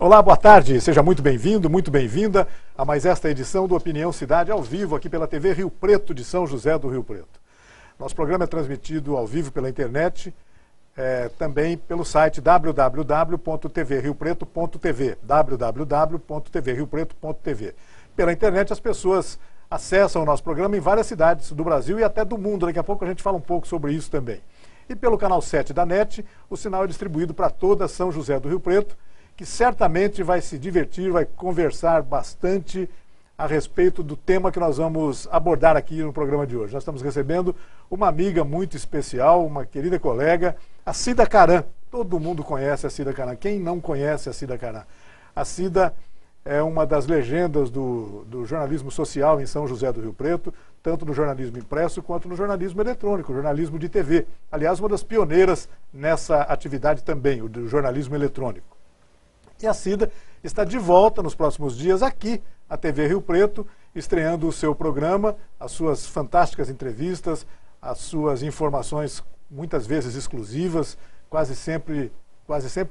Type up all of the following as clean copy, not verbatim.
Olá, boa tarde, seja muito bem-vindo, muito bem-vinda a mais esta edição do Opinião Cidade ao vivo aqui pela TV Rio Preto de São José do Rio Preto. Nosso programa é transmitido ao vivo pela internet, também pelo site www.tvriopreto.tv, www.tvriopreto.tv. Pela internet as pessoas acessam o nosso programa em várias cidades do Brasil e até do mundo, daqui a pouco a gente fala um pouco sobre isso também. E pelo canal 7 da NET, o sinal é distribuído para toda São José do Rio Preto, que certamente vai se divertir, vai conversar bastante a respeito do tema que nós vamos abordar aqui no programa de hoje. Nós estamos recebendo uma amiga muito especial, uma querida colega, a Cida Caram. Todo mundo conhece a Cida Caram. Quem não conhece a Cida Caram? A Cida é uma das legendas do jornalismo social em São José do Rio Preto, tanto no jornalismo impresso quanto no jornalismo eletrônico, jornalismo de TV. Aliás, uma das pioneiras nessa atividade também, o do jornalismo eletrônico. E a Cida está de volta nos próximos dias aqui, à TV Rio Preto, estreando o seu programa, as suas fantásticas entrevistas, as suas informações muitas vezes exclusivas, quase sempre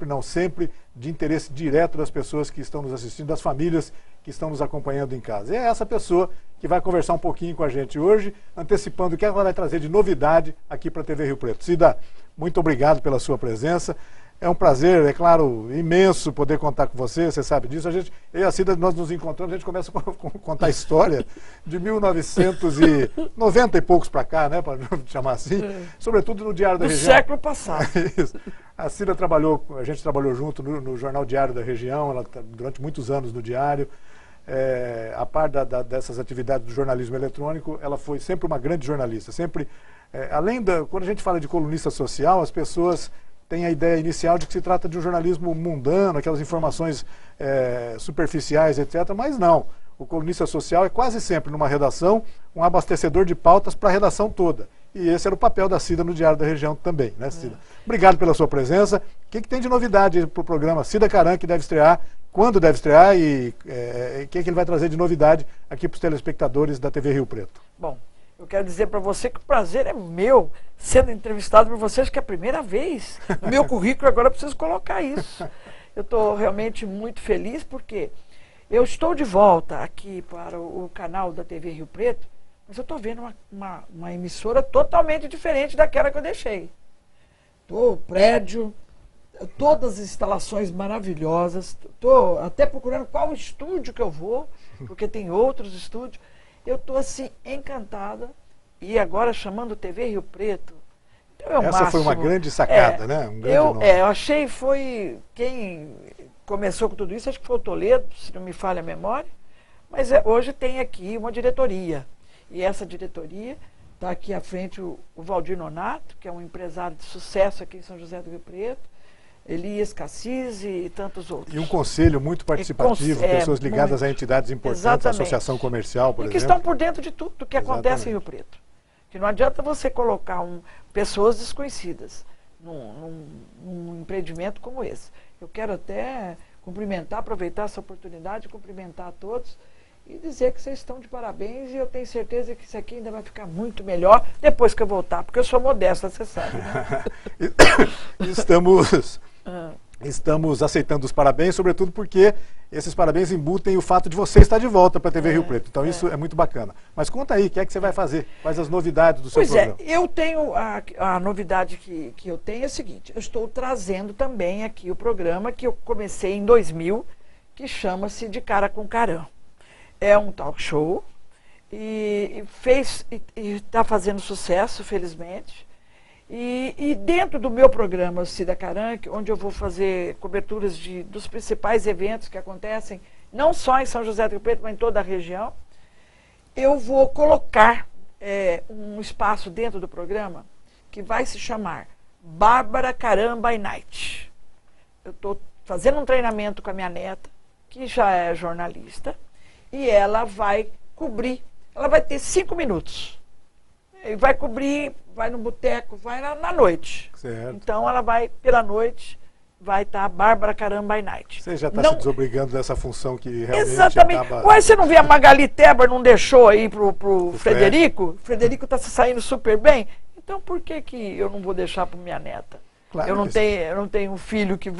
não sempre, de interesse direto das pessoas que estão nos assistindo, das famílias que estão nos acompanhando em casa. E é essa pessoa que vai conversar um pouquinho com a gente hoje, antecipando o que ela vai trazer de novidade aqui para a TV Rio Preto. Cida, muito obrigado pela sua presença. É um prazer, é claro, imenso poder contar com você sabe disso. Eu e a Cida, nós nos encontramos, a gente começa a contar a história de 1990 e poucos para cá, né, para chamar assim, sobretudo no Diário da Região. Do século passado. Isso. A Cida a gente trabalhou junto no Jornal Diário da Região, ela durante muitos anos no Diário. A par dessas atividades do jornalismo eletrônico, ela foi sempre uma grande jornalista. Sempre, quando a gente fala de colunista social, as pessoas tem a ideia inicial de que se trata de um jornalismo mundano, aquelas informações superficiais, etc. Mas não. O colunista social é quase sempre, numa redação, um abastecedor de pautas para a redação toda. E esse era o papel da Cida no Diário da Região também, né, Cida? Obrigado pela sua presença. O que tem de novidade para o programa Cida Caram, que deve estrear, quando deve estrear e o que ele vai trazer de novidade aqui para os telespectadores da TV Rio Preto? Bom, eu quero dizer para você que o prazer é meu sendo entrevistado por vocês, que é a primeira vez. No meu currículo agora eu preciso colocar isso. Eu estou realmente muito feliz porque eu estou de volta aqui para o canal da TV Rio Preto, mas eu estou vendo uma emissora totalmente diferente daquela que eu deixei. O prédio, todas as instalações maravilhosas, estou até procurando qual estúdio que eu vou, porque tem outros estúdios. Eu estou assim encantada e agora chamando TV Rio Preto. Então essa foi uma grande sacada, né? Um grande nome. Eu achei foi quem começou com tudo isso, acho que foi o Toledo, se não me falha a memória. Mas hoje tem aqui uma diretoria. E essa diretoria está aqui à frente o Valdir Nonato, que é um empresário de sucesso aqui em São José do Rio Preto. Elias Cassis e tantos outros. E um conselho muito participativo, pessoas ligadas a entidades importantes, a associação comercial, por exemplo. E que estão por dentro de tudo que acontece em Rio Preto. Que não adianta você colocar pessoas desconhecidas num empreendimento como esse. Eu quero até aproveitar essa oportunidade, cumprimentar a todos e dizer que vocês estão de parabéns e eu tenho certeza que isso aqui ainda vai ficar muito melhor depois que eu voltar, porque eu sou modesta, você sabe, né? Estamos aceitando os parabéns, sobretudo porque esses parabéns embutem o fato de você estar de volta para a TV Rio Preto. Então isso é muito bacana. Mas conta aí, o que é que você vai fazer? Quais as novidades do seu programa? Eu tenho, a novidade que eu tenho é a seguinte, eu estou trazendo também aqui o programa que eu comecei em 2000, que chama-se De Cara com Caram. É um talk show e está fazendo sucesso, felizmente. E dentro do meu programa Cida Caram, onde eu vou fazer coberturas dos principais eventos que acontecem, não só em São José do Rio Preto, mas em toda a região, eu vou colocar um espaço dentro do programa que vai se chamar Bárbara Caram by Night. Eu estou fazendo um treinamento com a minha neta, que já é jornalista, e ela vai cobrir, ela vai ter 5 minutos. E vai cobrir, vai no boteco, vai na noite. Certo. Então ela vai, pela noite, vai estar Bárbara Caram by Night. Você já está se desobrigando dessa função que realmente exatamente. Acaba... Ué, você não vê a Magali Teber, não deixou aí pro Frederico? O Frederico está se saindo super bem. Então por que eu não vou deixar para minha neta? Claro eu que sim. não tenho um filho que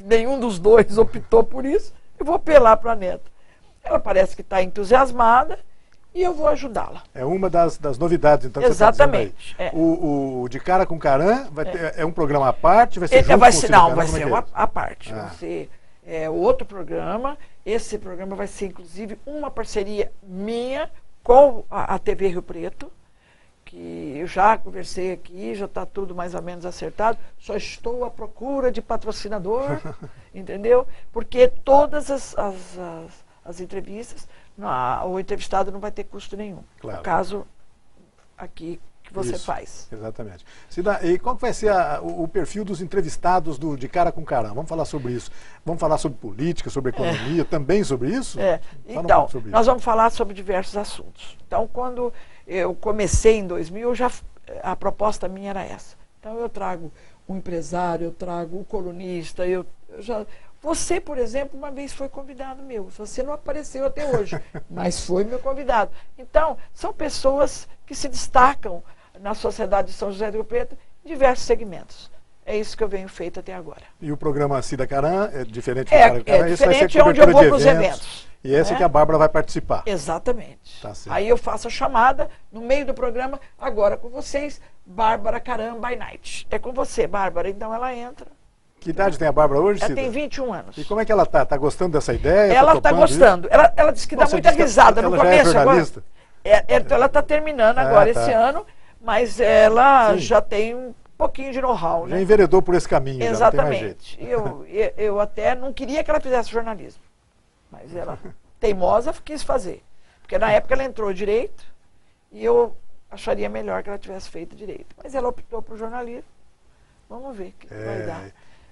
nenhum dos dois optou por isso, eu vou apelar para a neta. Ela parece que está entusiasmada e eu vou ajudá-la. É uma das novidades, então, que Exatamente. você está dizendo aí. O De Cara com Carã é um programa à parte? Vai ser junto Não, com o Cida Carã, vai como é ser que é isso? à parte. Vai ser outro programa. Esse programa vai ser, inclusive, uma parceria minha com a TV Rio Preto, que eu já conversei aqui, já está tudo mais ou menos acertado. Só estou à procura de patrocinador, entendeu? Porque todas as entrevistas, o entrevistado não vai ter custo nenhum. Claro. No caso aqui que você Isso, faz. Exatamente. Cida, e qual que vai ser o perfil dos entrevistados do De Cara com Carã? Vamos falar sobre isso. Vamos falar sobre política, sobre economia, também sobre isso? Então, nós vamos falar sobre diversos assuntos. Então, quando eu comecei em 2000, a proposta minha era essa. Então, eu trago um empresário, eu trago o colunista, você, por exemplo, uma vez foi convidado meu. Você não apareceu até hoje, mas foi meu convidado. Então, são pessoas que se destacam na sociedade de São José do Rio Preto em diversos segmentos. É isso que eu venho feito até agora. E o programa Cida Carã é diferente do Cara com Carã? Esse vai ser onde eu vou para os eventos. E esse é que a Bárbara vai participar. Exatamente. Tá certo. Aí eu faço a chamada no meio do programa, agora com vocês, Bárbara Carã by Night. É com você, Bárbara. Então ela entra. Que idade tem a Bárbara hoje, Cida? Ela tem 21 anos. E como é que ela está? Está gostando dessa ideia? Ela está gostando. Ela disse que dá muita risada no começo. Ela já é jornalista? Ela está terminando agora esse ano, mas ela já tem um pouquinho de know-how. Já enveredou por esse caminho. Exatamente. Já não tem mais jeito. Eu até não queria que ela fizesse jornalismo, mas ela, teimosa, quis fazer. Porque na época ela entrou direito e eu acharia melhor que ela tivesse feito direito. Mas ela optou por jornalismo. Vamos ver o que vai dar.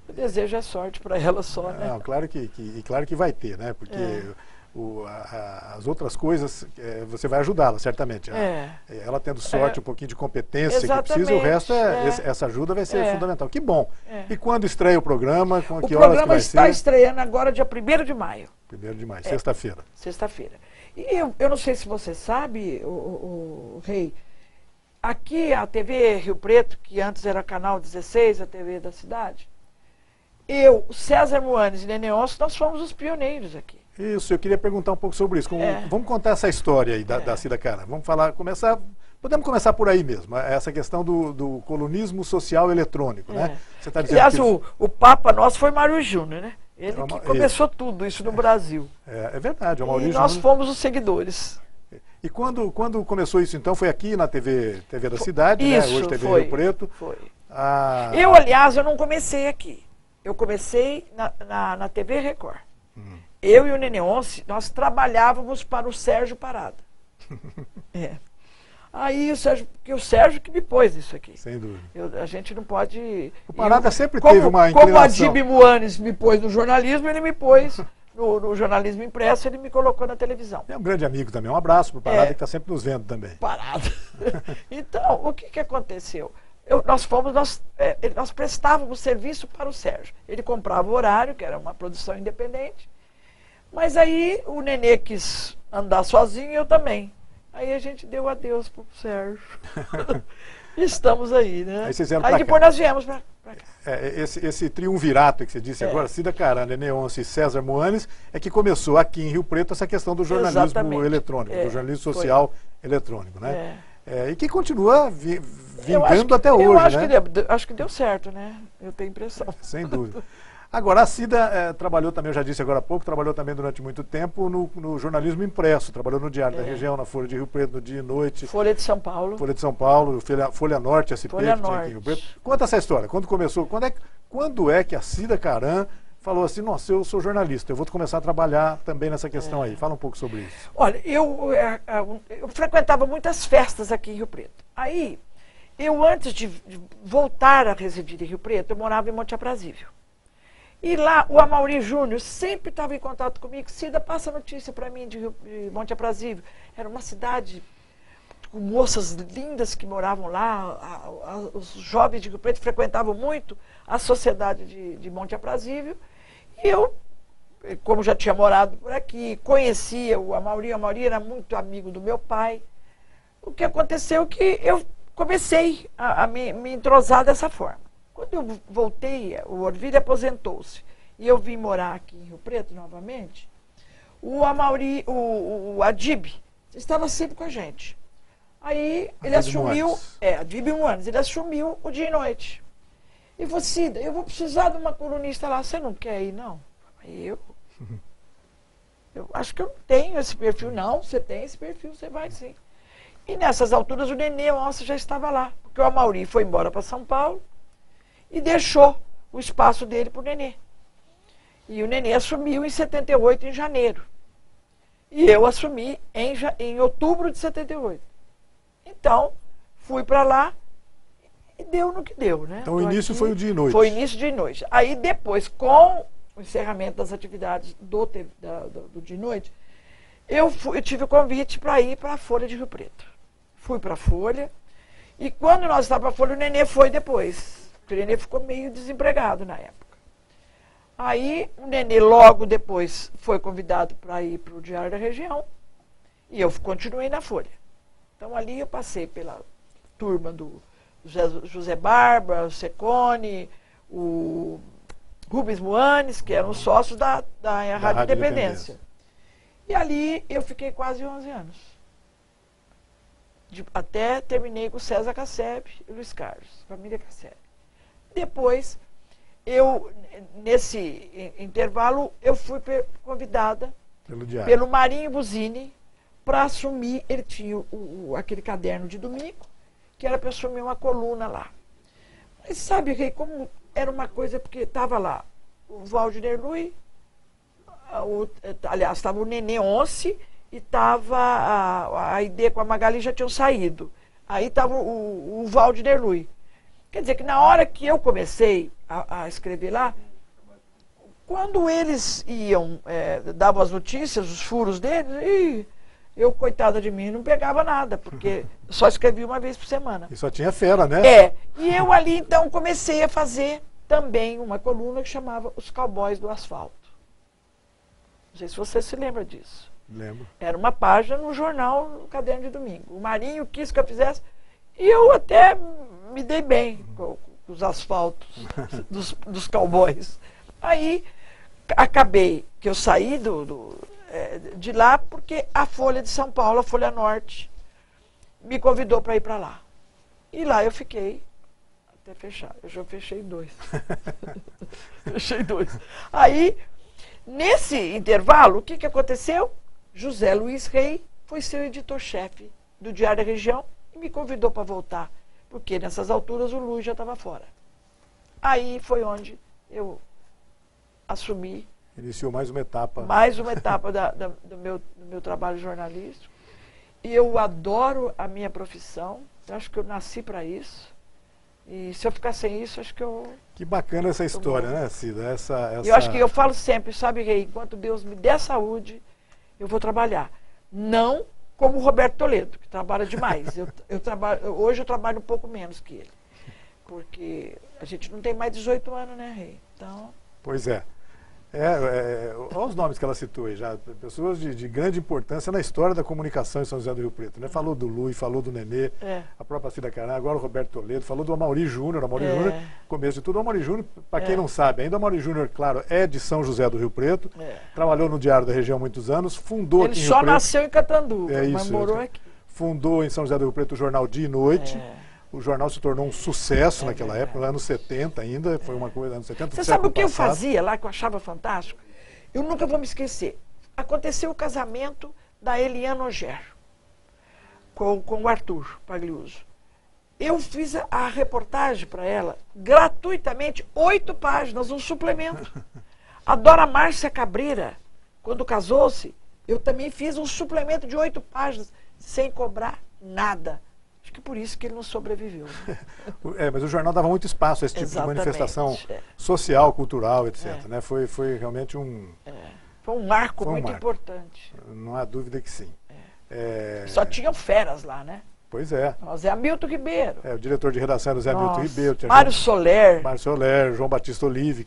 Eu desejo sorte para ela só, né? Não, claro que vai ter, né? Porque as outras coisas, você vai ajudá-la, certamente. Ela tendo sorte, um pouquinho de competência que precisa, o resto, essa ajuda vai ser fundamental. Que bom. E quando estreia o programa? Que horas que vai ser? O programa está estreando agora, dia 1º de maio. 1º de maio, sexta-feira. Sexta-feira. E eu não sei se você sabe, o Rei, aqui a TV Rio Preto, que antes era Canal 16, a TV da cidade, o César Moanes e Neneoncio, nós fomos os pioneiros aqui. Isso, eu queria perguntar um pouco sobre isso. Vamos contar essa história aí da Cida Carã. Vamos podemos começar por aí mesmo, essa questão do colunismo social eletrônico, né? Você tá dizendo aliás, o Papa nosso foi Mário Júnior, né? Ele que começou tudo isso no Brasil. É verdade, o Maurício. E nós fomos os seguidores. E quando começou isso, então, foi aqui na TV da cidade, isso, né? Hoje TV Rio Preto. Foi. Aliás, eu não comecei aqui. Eu comecei na TV Record. Eu e o Neneonce, nós trabalhávamos para o Sérgio Parada. Aí o Sérgio que me pôs isso aqui. Sem dúvida. A gente não pode... O Parada sempre teve uma inclinação. Como a Dib Moanes me pôs no jornalismo, ele me pôs no jornalismo impresso, ele me colocou na televisão. É um grande amigo também. Um abraço para o Parada, que está sempre nos vendo também. Parada. Então, o que aconteceu? Nós prestávamos serviço para o Sérgio. Ele comprava o horário, que era uma produção independente, mas aí o Nenê quis andar sozinho e eu também. Aí a gente deu adeus para o Sérgio. Estamos aí, né? Aí depois nós viemos para cá. Esse triunvirato que você disse agora, Cida Carã, Neneonce e César Moanes, é que começou aqui em Rio Preto essa questão do jornalismo eletrônico, do jornalismo social eletrônico, né? E que continua vingando até hoje, né? Acho que deu certo, né? Eu tenho impressão. Sem dúvida. Agora, a Cida trabalhou também, eu já disse agora há pouco, trabalhou também durante muito tempo no jornalismo impresso, trabalhou no Diário da Região, na Folha de Rio Preto, no Dia e Noite. Folha de São Paulo. Folha de São Paulo, Folha Norte, SP, Folha que tinha aqui em Rio Preto. Conta essa história, quando começou, quando é que a Cida Carã falou assim, nossa, eu sou jornalista, eu vou começar a trabalhar também nessa questão aí. Fala um pouco sobre isso. Olha, eu frequentava muitas festas aqui em Rio Preto. Aí, antes de voltar a residir em Rio Preto, eu morava em Monte Aprazível. E lá, o Amaury Júnior sempre estava em contato comigo. Cida, passa notícia para mim de Monte Aprazível. Era uma cidade com moças lindas que moravam lá. Os jovens de Rio Preto frequentavam muito a sociedade de Monte Aprazível. E eu, como já tinha morado por aqui, conhecia o Amaury. O Amaury era muito amigo do meu pai. O que aconteceu é que eu comecei a me entrosar dessa forma. Quando eu voltei, o Orvílio aposentou-se, e eu vim morar aqui em Rio Preto novamente, o Amauri, o Adib, estava sempre com a gente. Aí ele assumiu, Adib Moanes, ele assumiu o dia e noite. E falou, Cida, eu vou precisar de uma colunista lá, você não quer ir, não? Eu acho que eu não tenho esse perfil, não, você tem esse perfil, você vai sim. E nessas alturas o Nenê Onça já estava lá, porque o Amauri foi embora para São Paulo e deixou o espaço dele para o Nenê. E o Nenê assumiu em 78, em janeiro. E eu assumi em outubro de 78. Então, fui para lá e deu no que deu, né? Então o início foi o dia e noite. Foi o início de noite. Aí depois, com o encerramento das atividades do dia e noite, eu tive o convite para ir para a Folha de Rio Preto. Fui para a Folha, e quando nós estávamos para a Folha, o Nenê foi depois. O Nenê ficou meio desempregado na época. Aí o Nenê logo depois foi convidado para ir para o Diário da Região, e eu continuei na Folha. Então ali eu passei pela turma do José Barba, o Secone, o Rubens Moanes, que eram sócios da Rádio Independência. E ali eu fiquei quase 11 anos. Até terminei com César Casseb e Luiz Carlos, família Casseb. Depois, nesse intervalo, eu fui convidada pelo Marinho Buzini para assumir, ele tinha aquele caderno de domingo, que era para assumir uma coluna lá. Mas sabe que como era uma coisa, porque estava lá o Waldner Lui, aliás, estava o Nenê Once e estava a Aide com a Magali já tinham saído. Aí estava o Waldner Lui. Quer dizer que na hora que eu comecei a escrever lá, quando eles davam as notícias, os furos deles, eu, coitada de mim, não pegava nada, porque só escrevia uma vez por semana. E só tinha fera, né? E eu ali então comecei a fazer também uma coluna que chamava Os Cowboys do Asfalto. Não sei se você se lembra disso. Lembro. Era uma página no jornal, no Caderno de Domingo. O Marinho quis que eu fizesse, e eu até me dei bem com os asfaltos dos cowboys. Aí acabei que eu saí de lá porque a Folha de São Paulo, a Folha Norte, me convidou para ir para lá. E lá eu fiquei até fechar. Eu já fechei 2. Fechei 2. Aí, nesse intervalo, o que aconteceu? José Luiz Rey foi ser editor-chefe do Diário da Região e me convidou para voltar, porque nessas alturas o Luiz já estava fora. Aí foi onde eu assumi. Iniciou mais uma etapa. Mais uma etapa do meu trabalho jornalístico. E eu adoro a minha profissão. Eu acho que eu nasci para isso. E se eu ficar sem isso, acho que eu... Que bacana essa história, né, Cida? Eu acho que eu falo sempre, sabe, Rei, enquanto Deus me der saúde, eu vou trabalhar. Não como o Roberto Toledo, que trabalha demais. Hoje eu trabalho um pouco menos que ele. Porque a gente não tem mais 18 anos, né, Rei? Então... Pois é. Olha os nomes que ela citou aí já, pessoas de grande importância na história da comunicação em São José do Rio Preto, né? Falou do Lui, falou do Nenê, a própria Cida Caran, agora o Roberto Toledo, falou do Amauri Júnior. Amauri Júnior, começo de tudo, o Amauri Júnior, para quem não sabe, ainda o Amauri Júnior, claro, é de São José do Rio Preto, trabalhou no Diário da Região há muitos anos, fundou aqui em Rio Preto. Ele só nasceu em Catanduva, mas morou aqui. Fundou em São José do Rio Preto o jornal Dia e Noite. O jornal se tornou um sucesso naquela época, nos anos 70 ainda, foi uma coisa, anos 70. Você sabe o que eu fazia lá, que eu achava fantástico? Eu nunca vou me esquecer. Aconteceu o casamento da Eliana Oger com o Arthur Pagliuso. Eu fiz a reportagem para ela, gratuitamente, 8 páginas, um suplemento. A Dora Márcia Cabreira, quando casou-se, eu também fiz um suplemento de 8 páginas, sem cobrar nada. Acho que por isso que ele não sobreviveu. Né? Mas o jornal dava muito espaço a esse tipo de manifestação social, cultural, etc. Né? Foi realmente foi um marco muito importante. Não há dúvida que sim. Só tinham feras lá, né? Pois é. Zé Hamilton Ribeiro. O diretor de redação era o Zé Hamilton Ribeiro. Mário Soler. Mário Soler, João Batista Olive.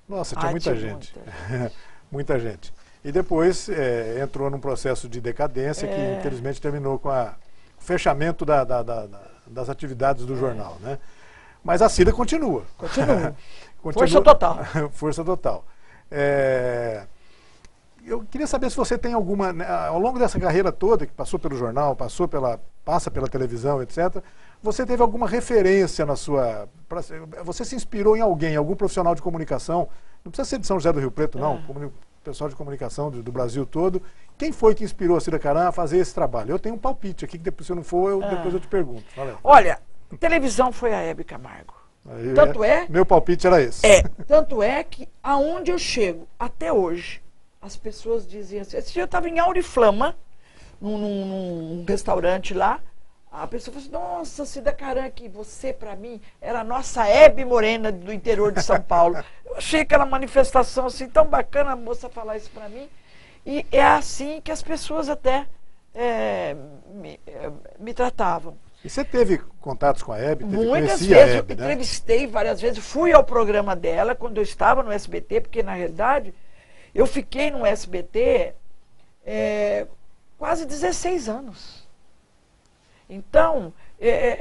Nossa, tinha muita gente. Muita gente. E depois entrou num processo de decadência que infelizmente terminou com o fechamento das atividades do jornal, né? Mas a Cida continua. Continua. Continua. Força total. Força total. Eu queria saber se você tem alguma, né, ao longo dessa carreira toda, que passou pelo jornal, passa pela televisão, etc., você teve alguma referência na sua... Você se inspirou em alguém, algum profissional de comunicação, não precisa ser de São José do Rio Preto, não, pessoal de comunicação do Brasil todo. Quem foi que inspirou a Cida Caram a fazer esse trabalho? Eu tenho um palpite aqui, que depois, se eu não for, depois eu te pergunto. Olha, televisão foi a Hebe Camargo. Aí, Tanto meu palpite era esse. Tanto é que aonde eu chego, até hoje, as pessoas diziam assim. Esse dia eu estava em Auriflama, num restaurante lá, a pessoa falou assim, nossa, Cida Caram, que você, para mim, era a nossa Hebe Morena do interior de São Paulo. Eu achei aquela manifestação assim tão bacana, a moça falar isso para mim. E é assim que as pessoas até me tratavam. E você teve contatos com a Hebe? Muitas vezes, eu entrevistei várias vezes, fui ao programa dela quando eu estava no SBT, porque na realidade eu fiquei no SBT quase 16 anos. Então,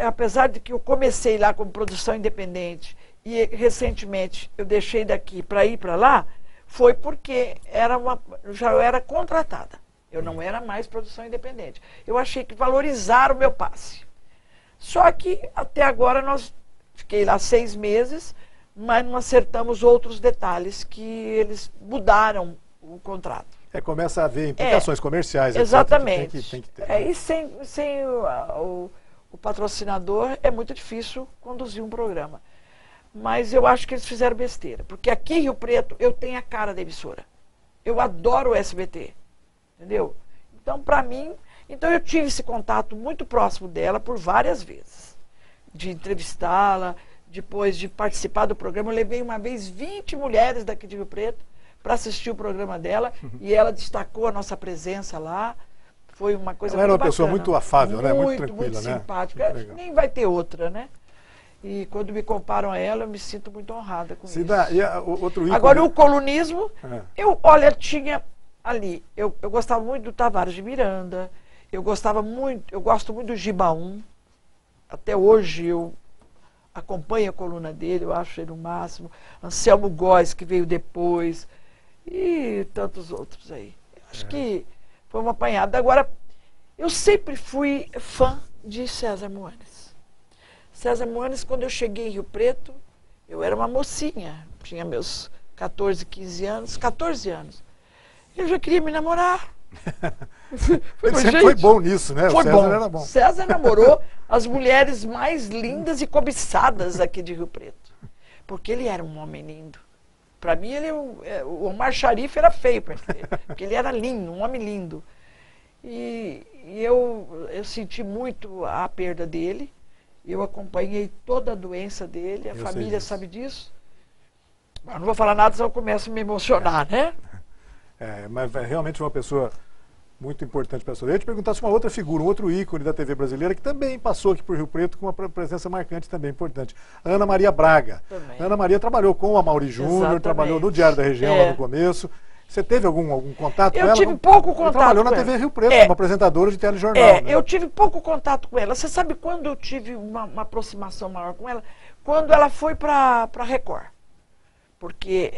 apesar de que eu comecei lá como produção independente e recentemente eu deixei daqui para ir para lá, foi porque já eu era contratada. Eu não era mais produção independente. Eu achei que valorizaram o meu passe. Só que até agora fiquei lá 6 meses, mas não acertamos outros detalhes que eles mudaram o contrato. Começa a haver implicações comerciais. Exatamente. Que tem que ter. E sem o patrocinador é muito difícil conduzir um programa. Mas eu acho que eles fizeram besteira. Porque aqui em Rio Preto eu tenho a cara da emissora. Eu adoro o SBT. Entendeu? Então, para mim... Então, eu tive esse contato muito próximo dela por várias vezes. De entrevistá-la, depois de participar do programa. Eu levei uma vez 20 mulheres daqui de Rio Preto para assistir o programa dela. E ela destacou a nossa presença lá. Foi uma coisa muito bacana. Ela era uma pessoa muito afável, né? Muito tranquila, muito né? Simpática. Nem vai ter outra, né? E quando me comparam a ela, eu me sinto muito honrada com isso. Outro ícone... Agora, o colunismo, olha, tinha ali, eu gostava muito do Tavares de Miranda, eu gosto muito do Gibaum, até hoje eu acompanho a coluna dele, eu acho ele o máximo, Anselmo Góes, que veio depois, e tantos outros aí. Acho que foi uma apanhada. Agora, eu sempre fui fã de César Moanes. César Moanes, quando eu cheguei em Rio Preto, eu era uma mocinha, tinha meus 14 anos. Eu já queria me namorar. Ele sempre foi bom nisso, né? Foi o César bom. Era bom. César namorou as mulheres mais lindas e cobiçadas aqui de Rio Preto. Porque ele era um homem lindo. Para mim, o Omar Sharif era feio, porque ele era lindo, um homem lindo. E eu senti muito a perda dele. Eu acompanhei toda a doença dele, a família sabe disso. Eu não vou falar nada, senão eu começo a me emocionar, né? Mas é realmente uma pessoa muito importante para a sua. Eu ia te perguntar se uma outra figura, um outro ícone da TV brasileira, que também passou aqui por Rio Preto com uma presença marcante também importante. Ana Maria Braga. Também. Ana Maria trabalhou com a Amaury Júnior, trabalhou no Diário da Região lá no começo. Você teve algum contato com ela? Eu tive pouco contato com ela. Trabalhou na TV Rio Preto, como apresentadora de telejornal. Eu tive pouco contato com ela. Você sabe quando eu tive uma aproximação maior com ela? Quando ela foi para Record. Porque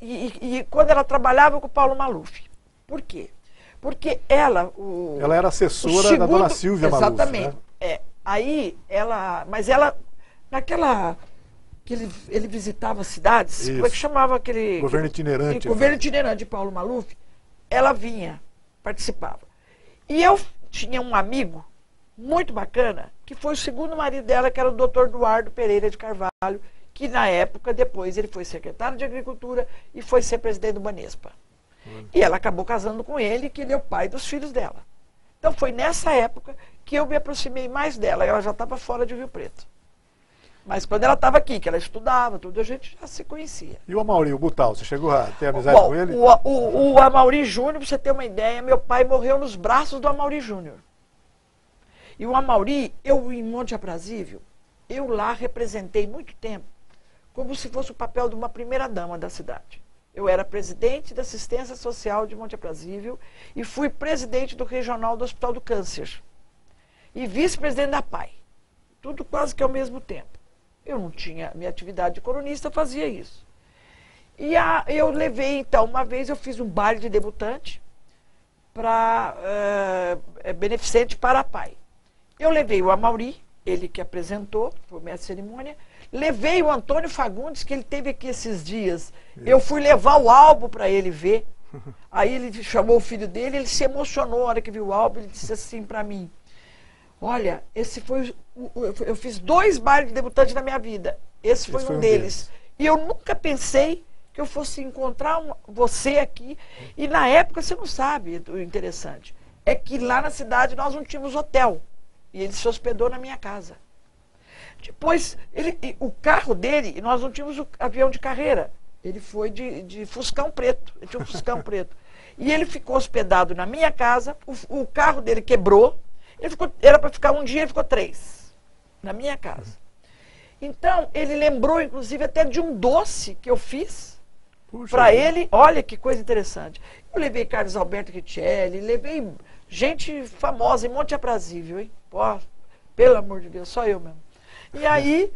e quando ela trabalhava com o Paulo Maluf. Por quê? Porque ela era assessora da dona Silvia Maluf. Exatamente. Né? Mas ela, naquela... que ele visitava cidades, como é que chamava aquele... Governo itinerante. Governo itinerante de Paulo Maluf, ela vinha, participava. E eu tinha um amigo muito bacana, que foi o segundo marido dela, que era o doutor Eduardo Pereira de Carvalho, que na época, depois, ele foi secretário de Agricultura e foi ser presidente do Banespa. E ela acabou casando com ele, que ele é o pai dos filhos dela. Então foi nessa época que eu me aproximei mais dela, ela já estava fora de Rio Preto. Mas quando ela estava aqui, que ela estudava, tudo, a gente já se conhecia. E o Amaury, o Butal, você chegou a ter amizade com ele? O Amaury Júnior, para você ter uma ideia, meu pai morreu nos braços do Amaury Júnior. E o Amaury, eu em Monte Aprazível, eu lá representei muito tempo, como se fosse o papel de uma primeira-dama da cidade. Eu era presidente da Assistência Social de Monte Aprazível e fui presidente do Regional do Hospital do Câncer. E vice-presidente da PAI. Tudo quase que ao mesmo tempo. Eu não tinha minha atividade de colunista, eu fazia isso. E eu levei, então, uma vez eu fiz um baile de debutante para beneficente para pai. Eu levei o Amaury, ele que apresentou, foi o mestre de cerimônia. Levei o Antônio Fagundes, que ele teve aqui esses dias. Eu fui levar o álbum para ele ver. Aí ele chamou o filho dele, ele se emocionou na hora que viu o álbum, ele disse assim para mim, olha, eu fiz 2 bailes de debutante na minha vida, esse foi um deles. E eu nunca pensei que eu fosse encontrar você aqui. E na época, você não sabe, o interessante, é que lá na cidade nós não tínhamos hotel. E ele se hospedou na minha casa. Depois, o carro dele, nós não tínhamos o avião de carreira. Ele foi de Fuscão Preto. Ele tinha um Fuscão Preto. E ele ficou hospedado na minha casa. O carro dele quebrou. Era para ficar um dia, ele ficou 3. Na minha casa. Então, ele lembrou, inclusive, até de um doce que eu fiz para ele. Olha que coisa interessante. Eu levei Carlos Alberto Richelli, levei gente famosa, em Monte Aprazível, hein? Pô, pelo amor de Deus, só eu mesmo. E aí,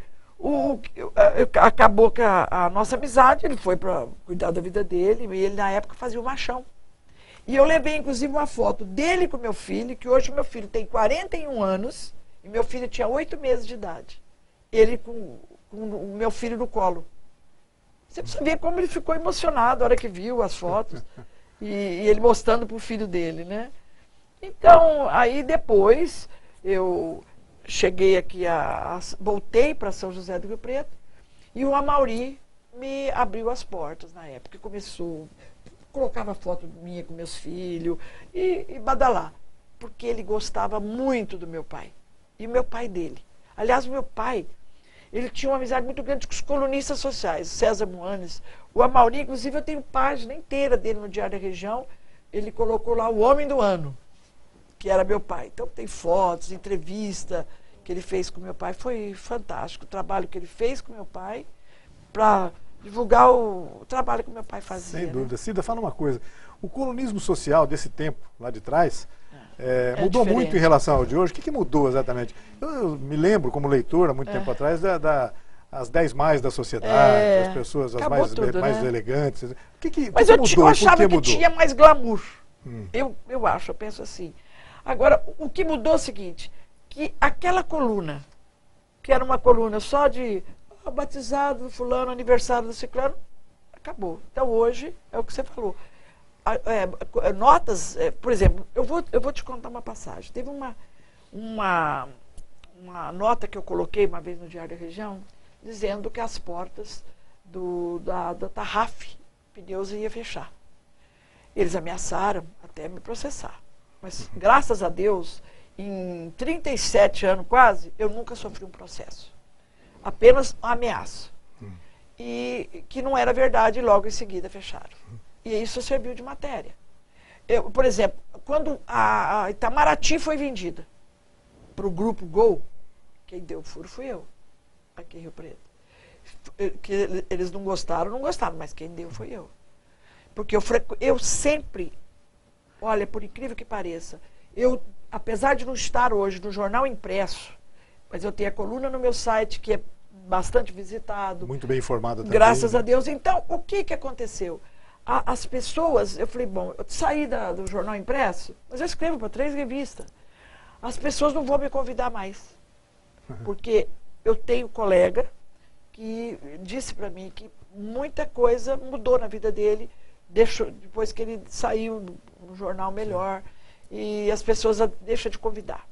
acabou que a nossa amizade, ele foi para cuidar da vida dele, e ele na época fazia o machão. E eu levei, inclusive, uma foto dele com meu filho, que hoje meu filho tem 41 anos, e meu filho tinha 8 meses de idade. Ele com o meu filho no colo. Você precisa ver como ele ficou emocionado na hora que viu as fotos, e ele mostrando para o filho dele, né? Então, aí depois, eu cheguei aqui, voltei para São José do Rio Preto, e o Amaury me abriu as portas na época. Começou, colocava foto minha com meus filhos, e badalar, porque ele gostava muito do meu pai, e o meu pai dele. Aliás, o meu pai, ele tinha uma amizade muito grande com os colunistas sociais, César Moanes. O Amaury, inclusive, eu tenho página inteira dele no Diário da Região, ele colocou lá o Homem do Ano, que era meu pai. Então tem fotos, entrevista que ele fez com meu pai. Foi fantástico o trabalho que ele fez com meu pai para divulgar o trabalho que meu pai fazia. Sem dúvida. Cida, fala uma coisa. O colunismo social desse tempo, lá de trás, mudou diferente. muito em relação ao de hoje. O que mudou exatamente? Eu me lembro, como leitor, há muito tempo atrás, as 10 mais da sociedade, as pessoas as mais elegantes. Mas eu achava que tinha mais glamour. Eu acho, eu penso assim. Agora, o que mudou é o seguinte, que aquela coluna, que era uma coluna só de batizado do fulano, aniversário do ciclano, acabou. Então hoje, é o que você falou. Notas, por exemplo, eu vou te contar uma passagem. Teve uma nota que eu coloquei uma vez no Diário da Região, dizendo que as portas da Tarraf Pneus ia fechar. Eles ameaçaram até me processar. Mas, graças a Deus, em 37 anos quase, eu nunca sofri um processo. Apenas uma ameaça. E que não era verdade, e logo em seguida fecharam. E isso serviu de matéria. Por exemplo, quando a Itamaraty foi vendida para o Grupo Gol, quem deu o furo fui eu, aqui em Rio Preto. Que eles não gostaram, mas quem deu foi eu. Porque eu sempre, olha, por incrível que pareça, apesar de não estar hoje no jornal impresso, mas eu tenho a coluna no meu site que é bastante visitado. Muito bem informado também. Graças a Deus. Então, o que aconteceu? As pessoas, eu falei, bom, eu saí do jornal impresso, mas eu escrevo para 3 revistas. As pessoas não vão me convidar mais. Porque eu tenho colega que disse para mim que muita coisa mudou na vida dele, depois que ele saiu no jornal melhor, e as pessoas deixam de convidar.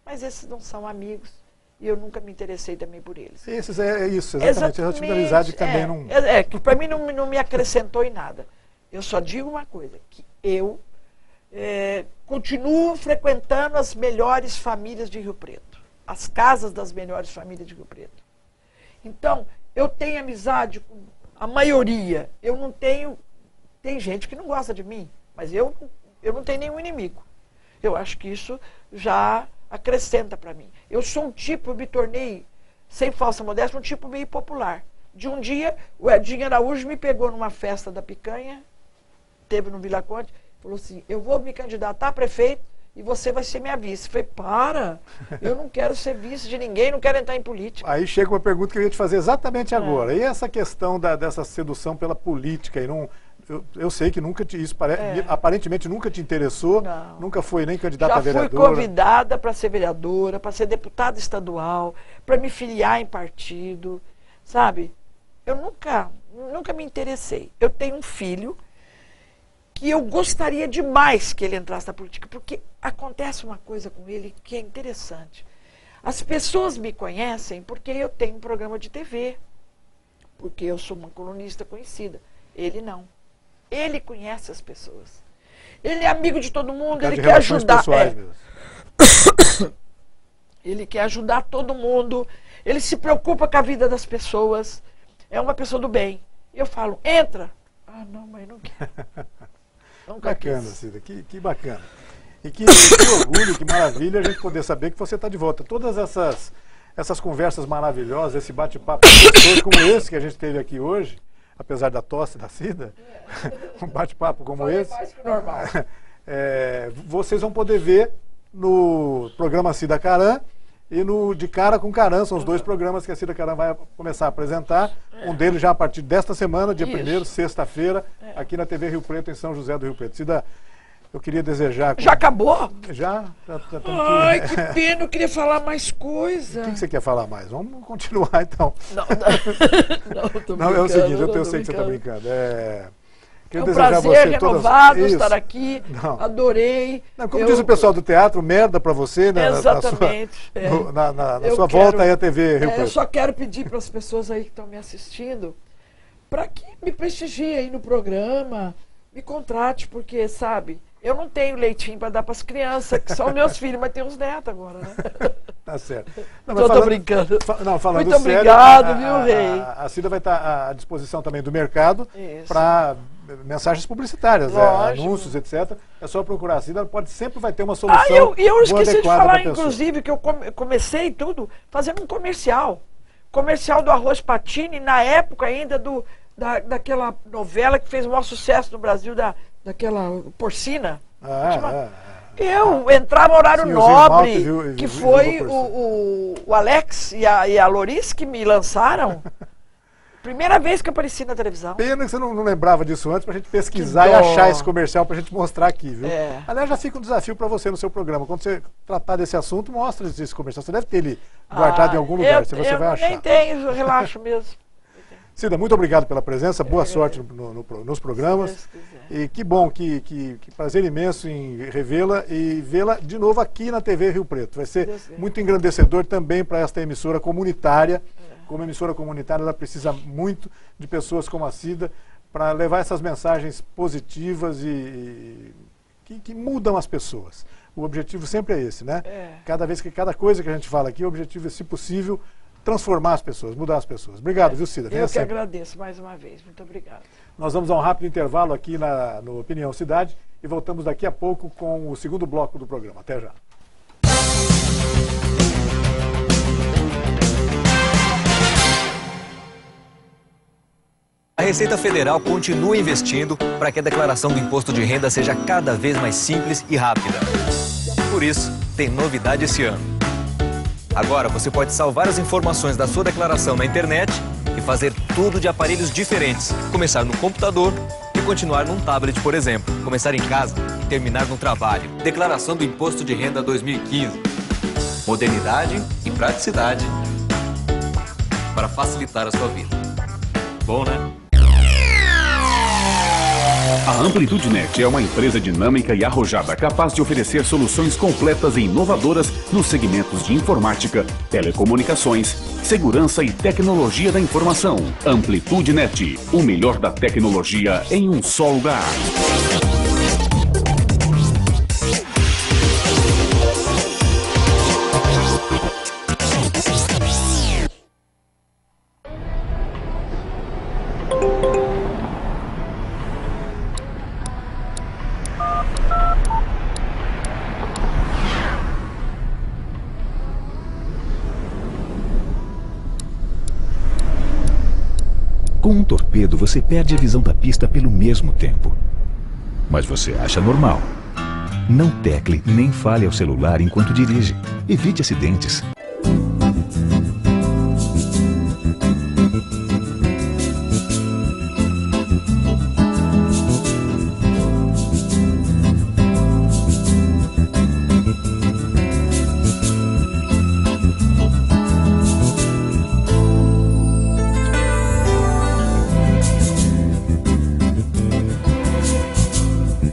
Mas esses não são amigos, e eu nunca me interessei também por eles. Isso, exatamente. Esse tipo de amizade que também não... que para mim não me acrescentou em nada. Eu só digo uma coisa, que eu continuo frequentando as melhores famílias de Rio Preto, as casas das melhores famílias de Rio Preto. Então, eu tenho amizade com a maioria. Eu não tenho... Tem gente que não gosta de mim, mas eu não tenho nenhum inimigo. Eu acho que isso já acrescenta para mim. Eu sou um tipo, eu me tornei, sem falsa modéstia, um tipo meio popular. De um dia, o Edinho Araújo me pegou numa festa da picanha, teve no Vila Conde, falou assim, eu vou me candidatar a prefeito e você vai ser minha vice. Eu falei, para, eu não quero ser vice de ninguém, não quero entrar em política. Aí chega uma pergunta que eu ia te fazer exatamente agora. E essa questão dessa sedução pela política? E não, eu sei que nunca aparentemente nunca te interessou, Não. nunca foi nem candidata a vereadora. Já fui convidada para ser vereadora, para ser deputada estadual, para me filiar em partido, sabe? Eu nunca me interessei. Eu tenho um filho que eu gostaria demais que ele entrasse na política, porque acontece uma coisa com ele que é interessante. As pessoas me conhecem porque eu tenho um programa de TV, porque eu sou uma colunista conhecida. Ele não. Ele conhece as pessoas. Ele é amigo de todo mundo, ele quer ajudar. Ele quer ajudar todo mundo, ele se preocupa com a vida das pessoas, é uma pessoa do bem. Eu falo, entra. Ah, não, mas não quero. Bacana, Cida, que bacana. E que orgulho, que maravilha a gente poder saber que você está de volta. Todas essas conversas maravilhosas, esse bate-papo como esse que a gente teve aqui hoje, apesar da tosse da Cida, um bate-papo como esse, mais que normal. Vocês vão poder ver no programa Cida Caram e no De Cara com Caram. São os dois programas que a Cida Caram vai começar a apresentar. Um deles já a partir desta semana, dia 1º, sexta-feira, aqui na TV Rio Preto, em São José do Rio Preto. Cida, eu queria desejar... Já acabou? Já Ai, que pena, eu queria falar mais coisa. O que você quer falar mais? Vamos continuar, então. Não, é o seguinte, eu sei que você está brincando. É um prazer renovado estar aqui, adorei. Como diz o pessoal do teatro, merda pra você, né? Exatamente. Na sua volta aí à TV Rio Preto. Eu só quero pedir para as pessoas aí que estão me assistindo, para que me prestigiem aí no programa, me contrate, porque, sabe, eu não tenho leitinho para dar para as crianças, que são meus filhos, mas tem uns netos agora, né? Tá certo. Tô brincando. Falando muito sério, obrigado, viu, Rei? A Cida vai estar à disposição também do mercado para mensagens publicitárias, anúncios, etc. É só procurar a Cida, sempre vai ter uma solução. Eu esqueci de falar, inclusive, que eu comecei tudo fazendo um comercial. Comercial do Arroz Patini, na época ainda daquela novela que fez o maior sucesso no Brasil, daquela Porcina. Eu entrava no horário nobre, que foi o Alex e a Loris que me lançaram. Primeira vez que eu apareci na televisão. Pena que você não lembrava disso antes, pra gente pesquisar e achar esse comercial pra gente mostrar aqui, viu? Aliás, já fica um desafio pra você no seu programa. Quando você tratar desse assunto, mostra esse comercial. Você deve ter ele guardado em algum lugar, se você vai achar. Eu nem tenho, eu relaxo mesmo. Cida, muito obrigado pela presença, boa sorte nos programas. E que bom, que prazer imenso em revê-la e vê-la de novo aqui na TV Rio Preto. Vai ser muito engrandecedor também para esta emissora comunitária. Como emissora comunitária, ela precisa muito de pessoas como a Cida para levar essas mensagens positivas e que mudam as pessoas. O objetivo sempre é esse, né? Cada coisa que a gente fala aqui, o objetivo é, se possível, transformar as pessoas, mudar as pessoas. Obrigado, viu, Cida? Eu que agradeço mais uma vez. Muito obrigado. Nós vamos a um rápido intervalo aqui no Opinião Cidade e voltamos daqui a pouco com o segundo bloco do programa. Até já. A Receita Federal continua investindo para que a declaração do imposto de renda seja cada vez mais simples e rápida. Por isso, tem novidade esse ano. Agora você pode salvar as informações da sua declaração na internet e fazer tudo de aparelhos diferentes. Começar no computador e continuar num tablet, por exemplo. Começar em casa e terminar no trabalho. Declaração do Imposto de Renda 2015. Modernidade e praticidade para facilitar a sua vida. Bom, né? A AmplitudeNet é uma empresa dinâmica e arrojada capaz de oferecer soluções completas e inovadoras nos segmentos de informática, telecomunicações, segurança e tecnologia da informação. AmplitudeNet, o melhor da tecnologia em um só lugar. Com um torpedo, você perde a visão da pista pelo mesmo tempo. Mas você acha normal. Não tecle nem fale ao celular enquanto dirige. Evite acidentes.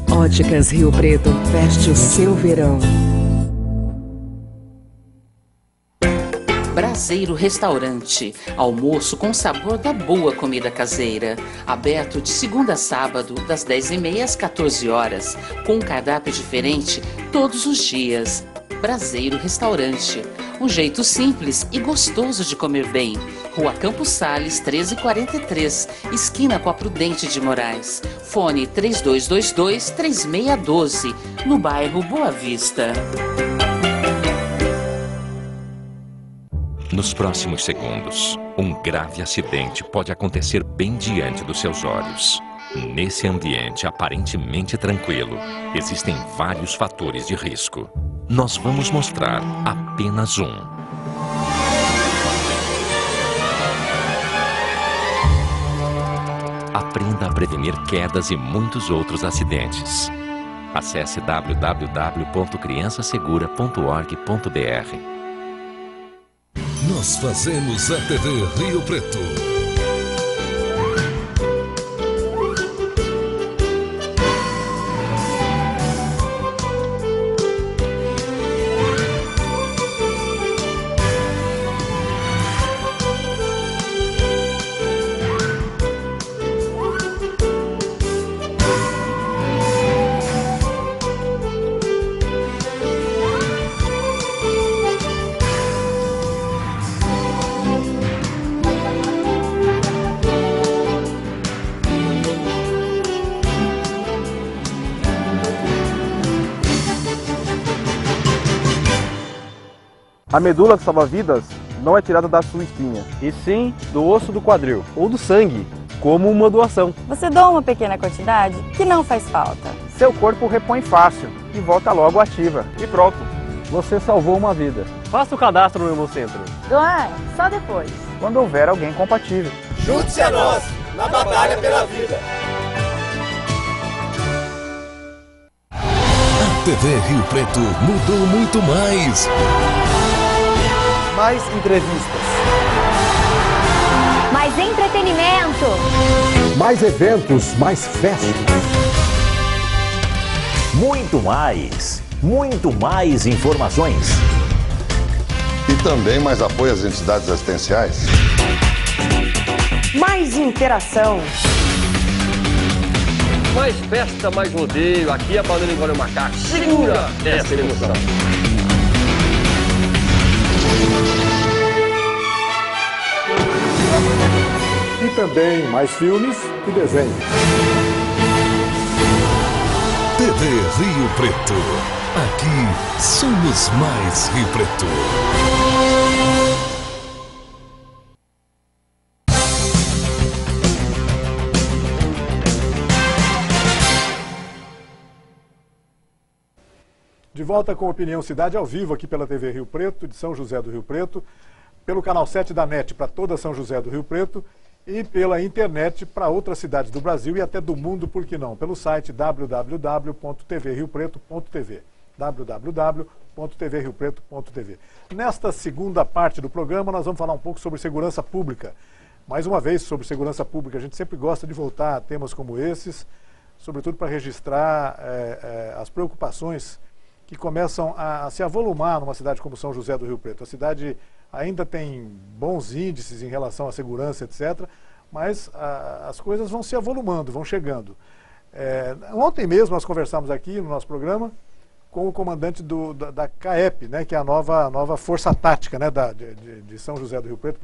Óticas Rio Preto, veste o seu verão. Braseiro Restaurante, almoço com sabor da boa comida caseira. Aberto de segunda a sábado, das 10h30 às 14 horas, com um cardápio diferente todos os dias. Braseiro Restaurante, um jeito simples e gostoso de comer bem. Rua Campos Sales, 1343, esquina com a Prudente de Moraes. Fone 3222-3612, no bairro Boa Vista. Nos próximos segundos, um grave acidente pode acontecer bem diante dos seus olhos. Nesse ambiente aparentemente tranquilo, existem vários fatores de risco. Nós vamos mostrar apenas um. Aprenda a prevenir quedas e muitos outros acidentes. Acesse www.criançasegura.org.br. Nós fazemos a TV Rio Preto. A medula que salva vidas não é tirada da sua espinha, e sim do osso do quadril ou do sangue, como uma doação. Você doa uma pequena quantidade que não faz falta. Seu corpo repõe fácil e volta logo ativa. E pronto, você salvou uma vida. Faça o cadastro no Hemocentro. Doar só depois, quando houver alguém compatível. Junte-se a nós na batalha pela vida. A TV Rio Preto mudou muito mais. Mais entrevistas. Mais entretenimento. Mais eventos, mais festas. Muito mais informações. E também mais apoio às entidades assistenciais. Mais interação. Mais festa, mais rodeio. Aqui a banana engole o macaco. Segura essa emoção. E também mais filmes e desenhos. TV Rio Preto. Aqui somos mais Rio Preto. De volta com Opinião Cidade ao vivo aqui pela TV Rio Preto, de São José do Rio Preto, pelo canal 7 da NET para toda São José do Rio Preto e pela internet para outras cidades do Brasil e até do mundo, por que não? Pelo site www.tvriopreto.tv www.tvriopreto.tv. Nesta segunda parte do programa nós vamos falar um pouco sobre segurança pública. Mais uma vez sobre segurança pública, a gente sempre gosta de voltar a temas como esses, sobretudo para registrar as preocupações que começam a se avolumar numa cidade como São José do Rio Preto. A cidade ainda tem bons índices em relação à segurança, etc., mas as coisas vão se avolumando, vão chegando. Ontem mesmo nós conversamos aqui no nosso programa com o comandante da CAEP, né, que é a nova força tática, né, de São José do Rio Preto,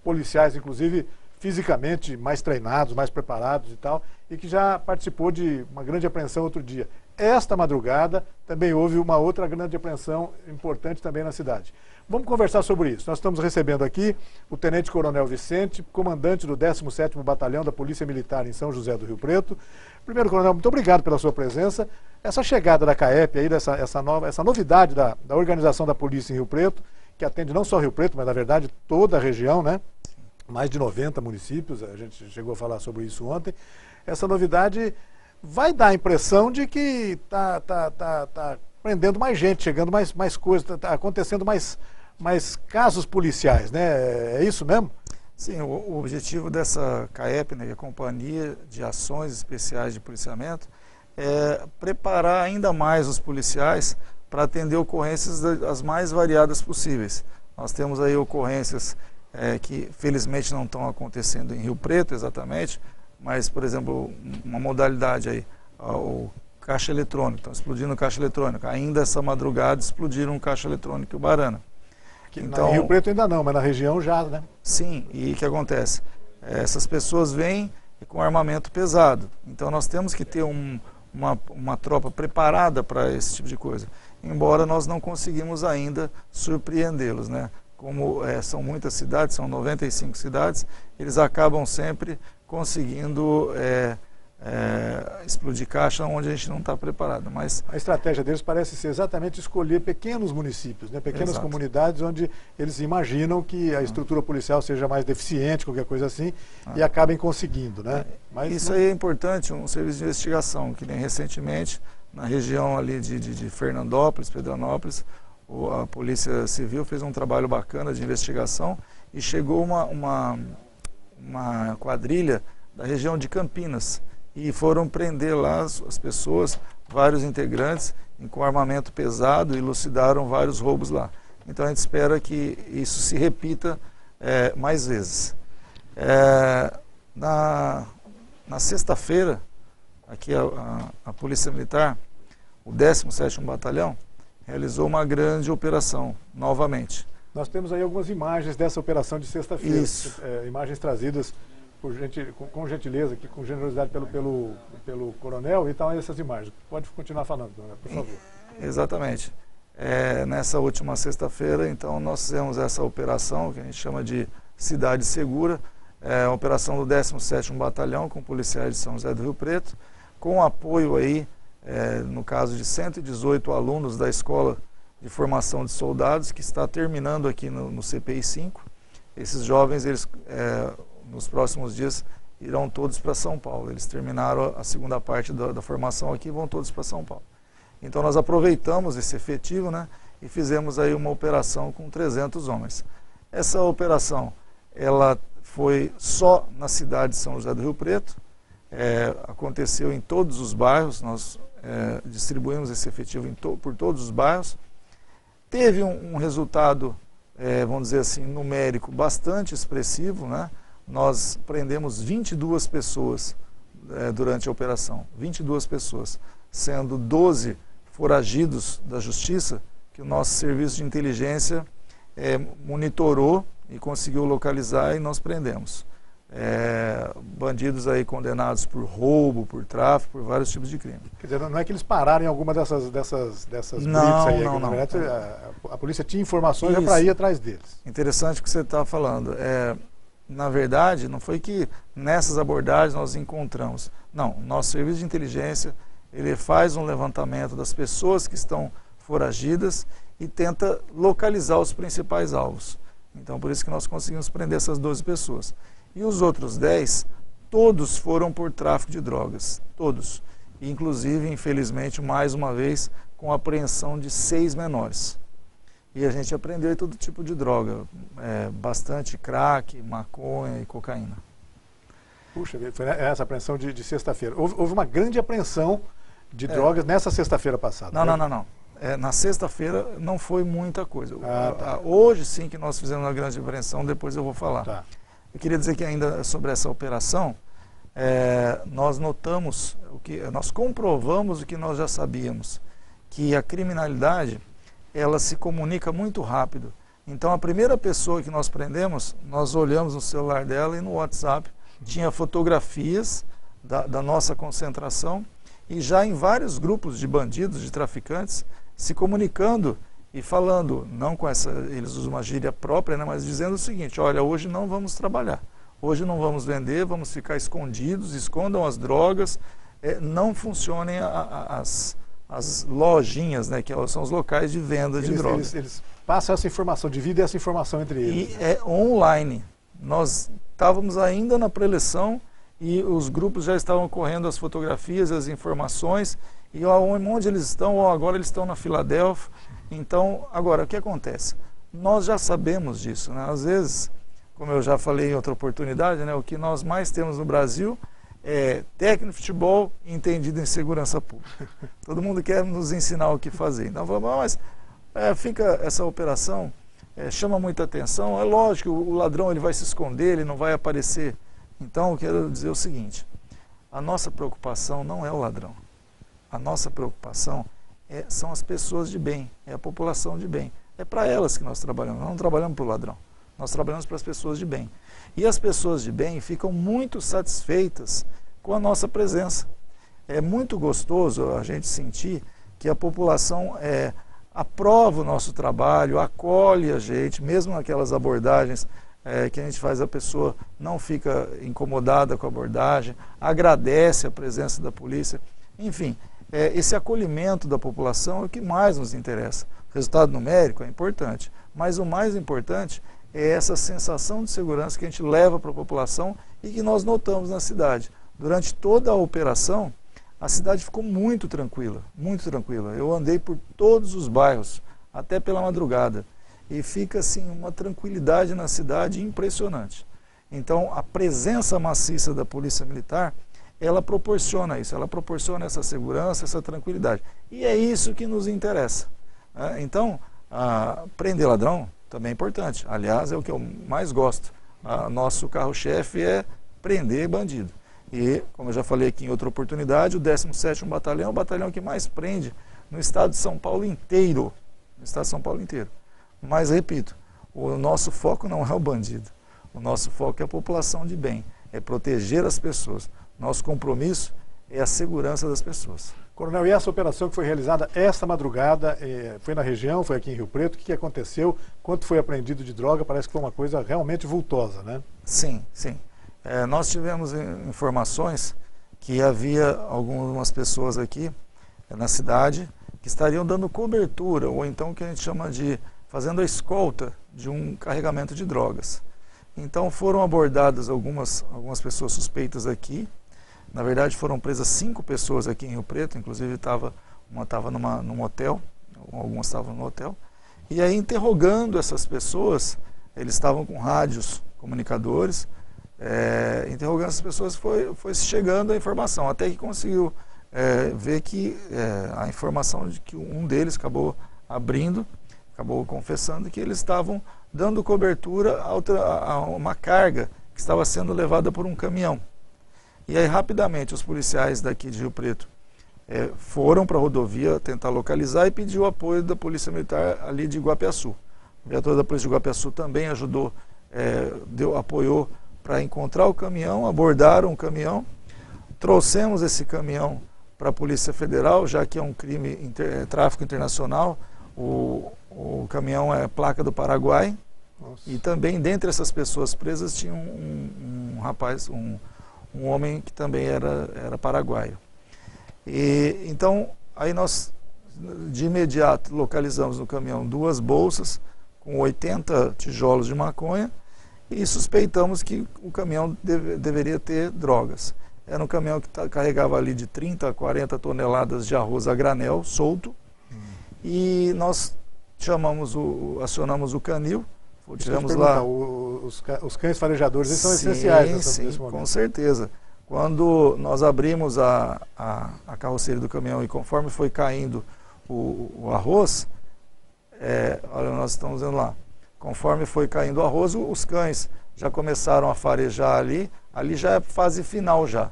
policiais, inclusive, fisicamente mais treinados, mais preparados e tal, e que já participou de uma grande apreensão outro dia. Esta madrugada também houve uma outra grande apreensão importante também na cidade. Vamos conversar sobre isso. Nós estamos recebendo aqui o Tenente Coronel Vicente, comandante do 17º Batalhão da Polícia Militar em São José do Rio Preto. Primeiro, Coronel, muito obrigado pela sua presença. Essa chegada da CAEP, aí, essa novidade da organização da polícia em Rio Preto, que atende não só Rio Preto, mas na verdade toda a região, né? Mais de 90 municípios, a gente chegou a falar sobre isso ontem. Essa novidade vai dar a impressão de que está prendendo mais gente, chegando mais coisas, está acontecendo mais casos policiais, né? É isso mesmo? Sim, o objetivo dessa CAEP, né, que é a Companhia de Ações Especiais de Policiamento, é preparar ainda mais os policiais para atender ocorrências as mais variadas possíveis. Nós temos aí ocorrências que felizmente não estão acontecendo em Rio Preto exatamente, mas, por exemplo, uma modalidade aí, o caixa eletrônico, estão explodindo caixa eletrônico. Ainda essa madrugada explodiram um caixa eletrônico em Ubarana. Então, em Rio Preto ainda não, mas na região já, né? Sim, e o que acontece? Essas pessoas vêm com armamento pesado, então nós temos que ter uma tropa preparada para esse tipo de coisa, embora nós não conseguimos ainda surpreendê-los, né? Como são muitas cidades, são 95 cidades, eles acabam sempre conseguindo explodir caixa onde a gente não está preparado. Mas a estratégia deles parece ser exatamente escolher pequenos municípios, né? Pequenas Exato. Comunidades onde eles imaginam que a estrutura policial seja mais deficiente, qualquer coisa assim, e acabem conseguindo, né? Mas isso aí é importante, um serviço de investigação, que nem recentemente, na região ali de Fernandópolis, Pedranópolis, a Polícia Civil fez um trabalho bacana de investigação e chegou uma quadrilha da região de Campinas e foram prender lá as pessoas, vários integrantes, com armamento pesado, e elucidaram vários roubos lá. Então a gente espera que isso se repita mais vezes. Na sexta-feira, aqui a Polícia Militar, o 17º Batalhão, realizou uma grande operação, novamente. Nós temos aí algumas imagens dessa operação de sexta-feira. Isso. Imagens trazidas com gentileza, aqui, com generosidade pelo coronel, e tal, essas imagens. Pode continuar falando, por favor. Exatamente. Nessa última sexta-feira, então, nós fizemos essa operação, que a gente chama de Cidade Segura, a operação do 17º Batalhão, com policiais de São José do Rio Preto, com apoio aí, no caso de 118 alunos da Escola de Formação de Soldados, que está terminando aqui no CPI 5. Esses jovens, eles nos próximos dias irão todos para São Paulo. Eles terminaram a segunda parte da formação aqui e vão todos para São Paulo. Então nós aproveitamos esse efetivo, né, e fizemos aí uma operação com 300 homens. Essa operação, ela foi só na cidade de São José do Rio Preto, aconteceu em todos os bairros, nós distribuímos esse efetivo por todos os bairros. Teve um resultado, vamos dizer assim, numérico bastante expressivo, né? Nós prendemos 22 pessoas durante a operação, 22 pessoas, sendo 12 foragidos da justiça, que o nosso serviço de inteligência monitorou e conseguiu localizar, e nós prendemos. Bandidos aí condenados por roubo, por tráfico, por vários tipos de crime. Quer dizer, não é que eles pararam em alguma dessas blitz aí, não. Na verdade, a polícia tinha informações para ir atrás deles. Interessante o que você está falando. Na verdade, não foi que nessas abordagens nós encontramos. Não, o nosso serviço de inteligência, ele faz um levantamento das pessoas que estão foragidas e tenta localizar os principais alvos. Então, por isso que nós conseguimos prender essas 12 pessoas. E os outros 10, todos foram por tráfico de drogas, todos. Inclusive, infelizmente, mais uma vez, com a apreensão de 6 menores. E a gente apreendeu todo tipo de droga, bastante crack, maconha e cocaína. Puxa, foi essa apreensão de sexta-feira. Houve uma grande apreensão de drogas nessa sexta-feira passada. Não. Na sexta-feira não foi muita coisa. Hoje sim que nós fizemos uma grande apreensão, depois eu vou falar. Tá. Eu queria dizer que ainda sobre essa operação, nós notamos, nós comprovamos o que nós já sabíamos, que a criminalidade, ela se comunica muito rápido. Então a primeira pessoa que nós prendemos, nós olhamos no celular dela e no WhatsApp, tinha fotografias da nossa concentração, e já em vários grupos de bandidos, de traficantes, se comunicando e falando, não com essa, eles usam uma gíria própria, né, mas dizendo o seguinte: olha, hoje não vamos trabalhar, hoje não vamos vender, vamos ficar escondidos, escondam as drogas, não funcionem as lojinhas, né, que são os locais de venda de drogas. Eles passam essa informação, dividem essa informação entre eles. E é online. Nós estávamos ainda na pré-eleição e os grupos já estavam correndo as fotografias, as informações, e onde eles estão, agora eles estão na Filadélfia. Então, agora, o que acontece? Nós já sabemos disso, né? Às vezes, como eu já falei em outra oportunidade, né, o que nós mais temos no Brasil é técnico de futebol entendido em segurança pública. Todo mundo quer nos ensinar o que fazer. Então, mas fica essa operação, chama muita atenção. É lógico, o ladrão ele vai se esconder, ele não vai aparecer. Então, eu quero dizer o seguinte: a nossa preocupação não é o ladrão. A nossa preocupação são as pessoas de bem, é a população de bem. É para elas que nós trabalhamos, nós não trabalhamos para o ladrão. Nós trabalhamos para as pessoas de bem. E as pessoas de bem ficam muito satisfeitas com a nossa presença. É muito gostoso a gente sentir que a população aprova o nosso trabalho, acolhe a gente, mesmo naquelas abordagens que a gente faz, a pessoa não fica incomodada com a abordagem, agradece a presença da polícia. Enfim, esse acolhimento da população é o que mais nos interessa. O resultado numérico é importante, mas o mais importante é essa sensação de segurança que a gente leva para a população e que nós notamos na cidade. Durante toda a operação, a cidade ficou muito tranquila, muito tranquila. Eu andei por todos os bairros, até pela madrugada, e fica assim uma tranquilidade na cidade impressionante. Então, a presença maciça da Polícia Militar, ela proporciona isso, ela proporciona essa segurança, essa tranquilidade. E é isso que nos interessa. Então, prender ladrão também é importante. Aliás, é o que eu mais gosto. Nosso carro-chefe é prender bandido. E, como eu já falei aqui em outra oportunidade, o 17º Batalhão é o batalhão que mais prende no estado de São Paulo inteiro. No estado de São Paulo inteiro. Mas, repito, o nosso foco não é o bandido. O nosso foco é a população de bem, é proteger as pessoas. Nosso compromisso é a segurança das pessoas. Coronel, e essa operação que foi realizada esta madrugada, foi na região, foi aqui em Rio Preto, o que aconteceu? Quanto foi apreendido de droga? Parece que foi uma coisa realmente vultosa, né? Sim, sim. Nós tivemos informações que havia algumas pessoas aqui na cidade que estariam dando cobertura, ou então o que a gente chama de fazendo a escolta de um carregamento de drogas. Então foram abordadas algumas pessoas suspeitas aqui. Na verdade foram presas 5 pessoas aqui em Rio Preto, inclusive uma estava num hotel, algumas estavam no hotel. E aí, interrogando essas pessoas, eles estavam com rádios comunicadores, interrogando essas pessoas, foi chegando a informação, até que conseguiu ver que a informação de que um deles acabou confessando que eles estavam dando cobertura a uma carga que estava sendo levada por um caminhão. E aí, rapidamente, os policiais daqui de Rio Preto foram para a rodovia tentar localizar e pediu o apoio da Polícia Militar ali de Iguapiaçu. A viatura da Polícia de Iguapiaçu também ajudou, apoiou para encontrar o caminhão, abordaram o caminhão, trouxemos esse caminhão para a Polícia Federal, já que é um crime, tráfico internacional. O caminhão é placa do Paraguai. Nossa. E também, dentre essas pessoas presas, tinha um rapaz, um homem que também era paraguaio. E então, aí nós de imediato localizamos no caminhão 2 bolsas com 80 tijolos de maconha e suspeitamos que o caminhão deveria ter drogas. Era um caminhão que carregava ali de 30 a 40 toneladas de arroz a granel, solto, e nós acionamos o canil. Tivemos lá os cães farejadores, eles são essenciais nesse momento. Com certeza. Quando nós abrimos a carroceria do caminhão e conforme foi caindo o arroz, olha, nós estamos vendo lá, conforme foi caindo o arroz, os cães já começaram a farejar ali já é fase final já.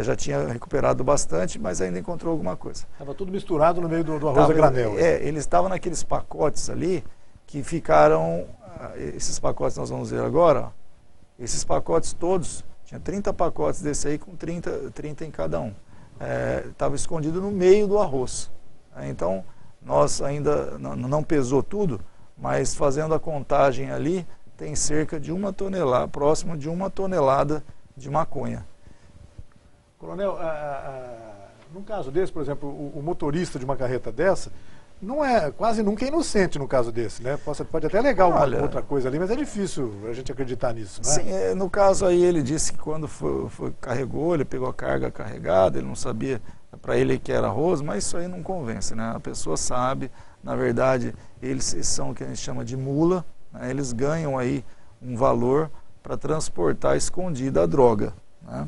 Já tinha recuperado bastante, mas ainda encontrou alguma coisa. Estava tudo misturado no meio do arroz a granel. Eles estavam naqueles pacotes ali que ficaram, esses pacotes nós vamos ver agora, ó, esses pacotes todos, tinha 30 pacotes desse aí com 30 em cada um. Estava escondido no meio do arroz. Então, nós ainda não pesou tudo, mas fazendo a contagem ali, tem cerca de 1 tonelada, próximo de 1 tonelada de maconha. Coronel, num caso desse, por exemplo, o motorista de uma carreta dessa, não é quase nunca inocente no caso desse, né? Pode até alegar outra coisa ali, mas é difícil a gente acreditar nisso, né? Sim, no caso aí ele disse que quando carregou, ele pegou a carga carregada, ele não sabia para ele que era arroz, mas isso aí não convence, né? A pessoa sabe, na verdade, eles são o que a gente chama de mula, né? Eles ganham aí um valor para transportar escondida a droga, né?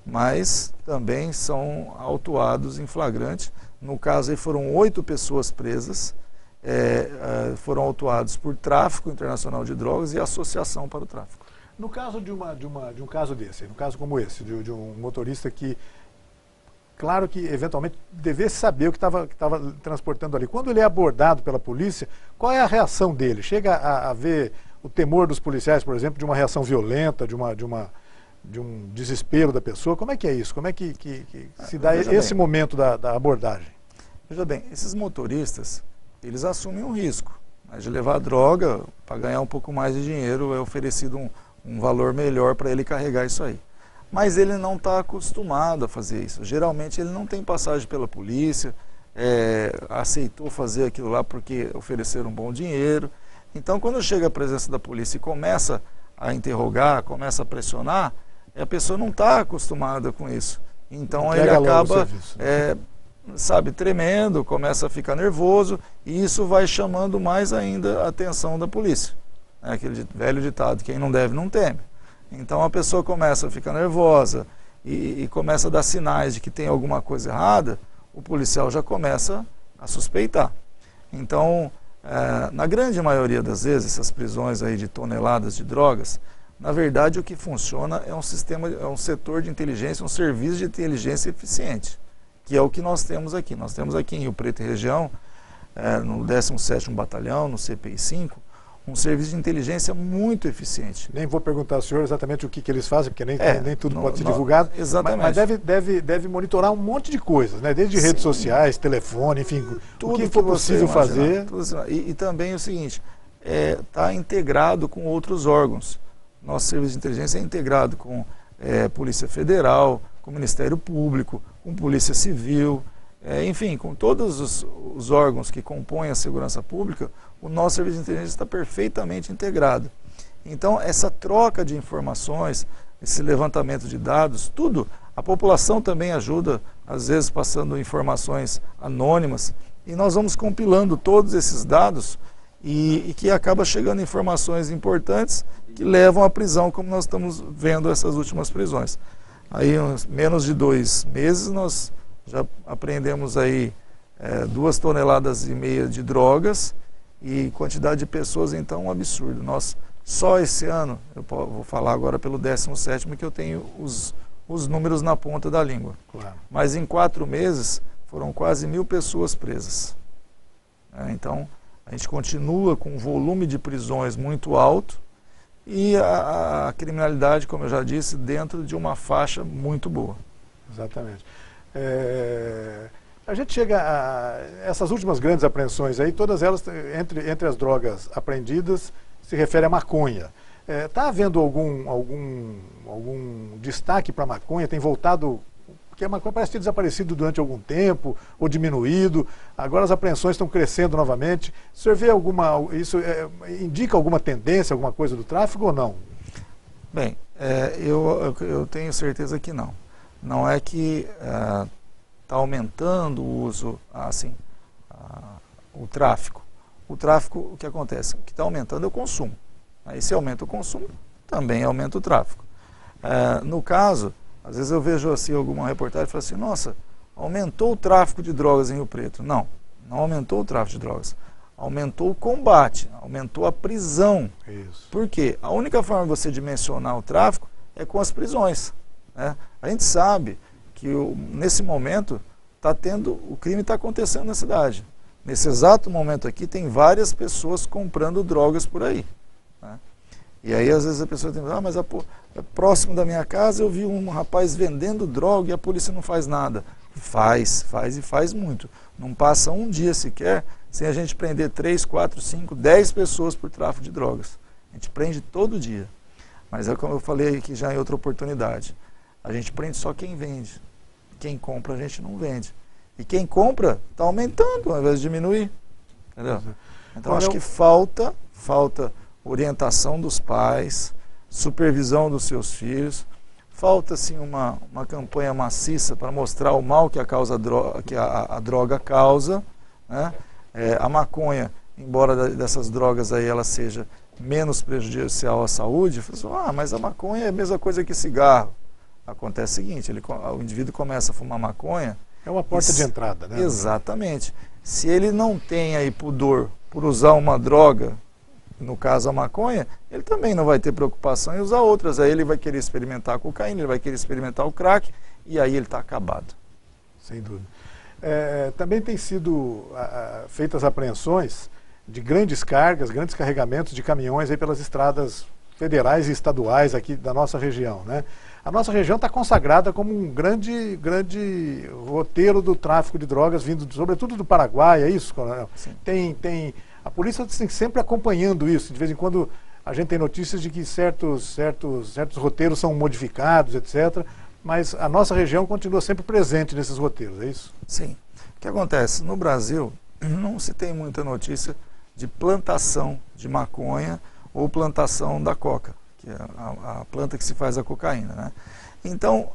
Mas também são autuados em flagrante. No caso aí foram 8 pessoas presas, foram autuados por tráfico internacional de drogas e associação para o tráfico. No caso de um caso desse, no caso como esse, de um motorista que, claro que eventualmente devesse saber o que estava transportando ali, quando ele é abordado pela polícia, qual é a reação dele? Chega a ver o temor dos policiais, por exemplo, de uma reação violenta, de um desespero da pessoa? Como é que é isso? Como é que se dá esse momento da abordagem? Veja bem, esses motoristas, eles assumem um risco, mas de levar droga, para ganhar um pouco mais de dinheiro, é oferecido um valor melhor para ele carregar isso aí. Mas ele não está acostumado a fazer isso. Geralmente ele não tem passagem pela polícia, aceitou fazer aquilo lá porque ofereceram um bom dinheiro. Então quando chega a presença da polícia e começa a interrogar, começa a pressionar, a pessoa não está acostumada com isso. Então ele acaba, tremendo, começa a ficar nervoso, e isso vai chamando mais ainda a atenção da polícia. É aquele velho ditado, quem não deve não teme. Então a pessoa começa a ficar nervosa e começa a dar sinais de que tem alguma coisa errada, o policial já começa a suspeitar. Então, na grande maioria das vezes, essas prisões aí de toneladas de drogas, na verdade o que funciona é um setor de inteligência, um serviço de inteligência eficiente, que é o que nós temos aqui. Nós temos aqui em Rio Preto e região, no 17º Batalhão, no CPI 5, um serviço de inteligência muito eficiente. Nem vou perguntar ao senhor exatamente o que eles fazem, porque nem tudo pode ser divulgado. Exatamente. Mas deve monitorar um monte de coisas, né? Desde redes sociais, telefone, enfim, tudo o que for possível fazer. E também o seguinte, está integrado com outros órgãos. Nosso serviço de inteligência é integrado com Polícia Federal, com o Ministério Público, com Polícia Civil, enfim, com todos os órgãos que compõem a segurança pública. O nosso serviço de inteligência está perfeitamente integrado. Então, essa troca de informações, esse levantamento de dados, tudo, a população também ajuda, às vezes passando informações anônimas, e nós vamos compilando todos esses dados e que acaba chegando informações importantes que levam à prisão, como nós estamos vendo essas últimas prisões. Aí, em menos de 2 meses, nós já apreendemos aí 2,5 toneladas de drogas, e quantidade de pessoas, então, um absurdo. Nós, só esse ano, eu vou falar agora pelo 17º, que eu tenho os números na ponta da língua. Claro. Mas em 4 meses, foram quase 1.000 pessoas presas. Então, a gente continua com um volume de prisões muito alto e a criminalidade, como eu já disse, dentro de uma faixa muito boa. Exatamente. A gente chega a essas últimas grandes apreensões aí, todas elas, entre as drogas apreendidas, se refere à maconha. Está havendo algum destaque para a maconha? Tem voltado, porque a maconha parece ter desaparecido durante algum tempo, ou diminuído, agora as apreensões estão crescendo novamente. O senhor vê isso indica alguma tendência, alguma coisa do tráfico ou não? Bem, eu tenho certeza que não. Não é que está aumentando o uso, o tráfico. O tráfico, o que acontece? O que está aumentando é o consumo. Aí, se aumenta o consumo, também aumenta o tráfico. No caso, às vezes eu vejo assim alguma reportagem e falo assim, nossa, aumentou o tráfico de drogas em Rio Preto. Não aumentou o tráfico de drogas. Aumentou o combate, aumentou a prisão. Isso. Por quê? A única forma de você dimensionar o tráfico é com as prisões, né? A gente sabe que nesse momento o crime está acontecendo na cidade. Nesse exato momento aqui tem várias pessoas comprando drogas por aí, né? E aí às vezes a pessoa tem, mas próximo da minha casa eu vi um rapaz vendendo droga e a polícia não faz nada. Faz e faz muito. Não passa um dia sequer sem a gente prender 3, 4, 5, 10 pessoas por tráfico de drogas. A gente prende todo dia. Mas é como eu falei aqui já em outra oportunidade. A gente prende só quem vende. Quem compra a gente não vende. E quem compra está aumentando ao invés de diminuir. Entendeu? Então acho que falta orientação dos pais, supervisão dos seus filhos. Falta sim uma campanha maciça para mostrar o mal que a droga causa, né? A maconha, embora dessas drogas aí ela seja menos prejudicial à saúde, mas a maconha é a mesma coisa que cigarro. Acontece o seguinte, o indivíduo começa a fumar maconha... É uma porta de entrada, né? Exatamente. Se ele não tem aí pudor por usar uma droga, no caso a maconha, ele também não vai ter preocupação em usar outras. Aí ele vai querer experimentar a cocaína, ele vai querer experimentar o crack, e aí ele está acabado. Sem dúvida. Também tem sido feitas apreensões de grandes cargas, grandes carregamentos de caminhões aí pelas estradas federais e estaduais aqui da nossa região, né? A nossa região está consagrada como um grande roteiro do tráfico de drogas vindo sobretudo do Paraguai, é isso, Coronel? A polícia tem sempre acompanhando isso. De vez em quando a gente tem notícias de que certos roteiros são modificados, etc. Mas a nossa região continua sempre presente nesses roteiros, é isso? Sim. O que acontece? No Brasil não se tem muita notícia de plantação de maconha ou plantação da coca, que é a planta que se faz a cocaína, né? Então,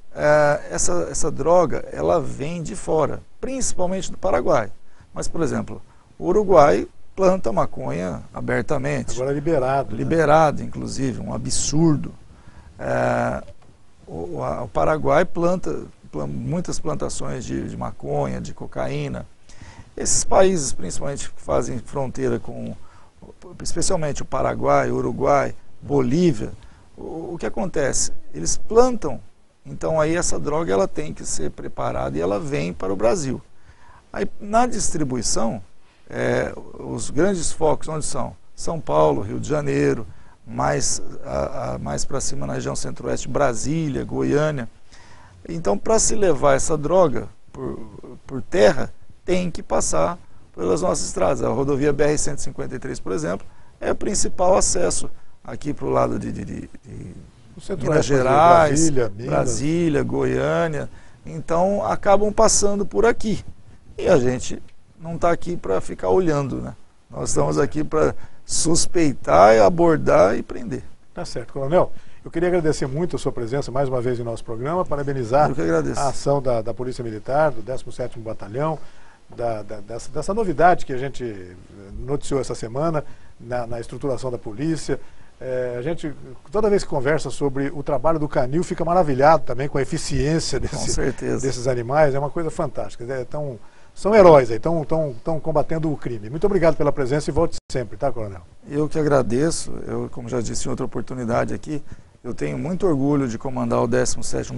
essa droga, ela vem de fora, principalmente do Paraguai. Mas, por exemplo, o Uruguai planta maconha abertamente. Agora liberado. Liberado, né? Inclusive, um absurdo. O Paraguai planta muitas plantações de maconha, de cocaína. Esses países, principalmente, que fazem fronteira com, especialmente o Paraguai, o Uruguai, Bolívia, o que acontece? Eles plantam, então aí essa droga ela tem que ser preparada e ela vem para o Brasil. Aí na distribuição, os grandes focos onde são? São Paulo, Rio de Janeiro, mais para cima na região centro-oeste, Brasília, Goiânia. Então para se levar essa droga por terra, tem que passar pelas nossas estradas. A rodovia BR-153, por exemplo, é o principal acesso aqui para o lado de Minas Gerais, Brasília, Goiânia. Então acabam passando por aqui. E a gente não está aqui para ficar olhando, né? Nós estamos aqui para suspeitar, abordar e prender. Tá certo, Coronel. Eu queria agradecer muito a sua presença mais uma vez em nosso programa, parabenizar a ação da Polícia Militar, do 17º Batalhão, dessa novidade que a gente noticiou essa semana na estruturação da polícia. A gente, toda vez que conversa sobre o trabalho do canil, fica maravilhado também com a eficiência desses animais, é uma coisa fantástica. São heróis aí, estão combatendo o crime. Muito obrigado pela presença e volte sempre, tá, Coronel? Eu que agradeço, como já disse em outra oportunidade aqui, eu tenho muito orgulho de comandar o 17º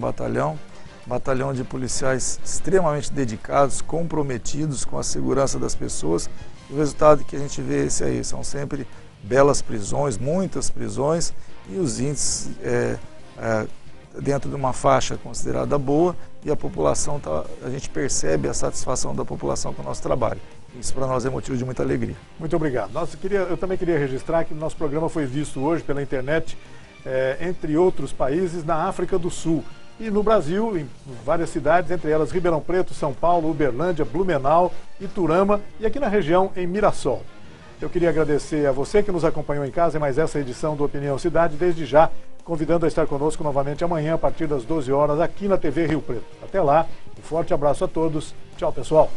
Batalhão de policiais extremamente dedicados, comprometidos com a segurança das pessoas. E o resultado que a gente vê é esse aí, são sempre belas prisões, muitas prisões, e os índices dentro de uma faixa considerada boa, e a população, a gente percebe a satisfação da população com o nosso trabalho. Isso para nós é motivo de muita alegria. Muito obrigado. Eu também queria registrar que o nosso programa foi visto hoje pela internet, entre outros países, na África do Sul. E no Brasil, em várias cidades, entre elas Ribeirão Preto, São Paulo, Uberlândia, Blumenau, Iturama e aqui na região em Mirassol. Eu queria agradecer a você que nos acompanhou em casa em mais essa edição do Opinião Cidade, desde já convidando a estar conosco novamente amanhã a partir das 12 horas aqui na TV Rio Preto. Até lá, um forte abraço a todos. Tchau, pessoal.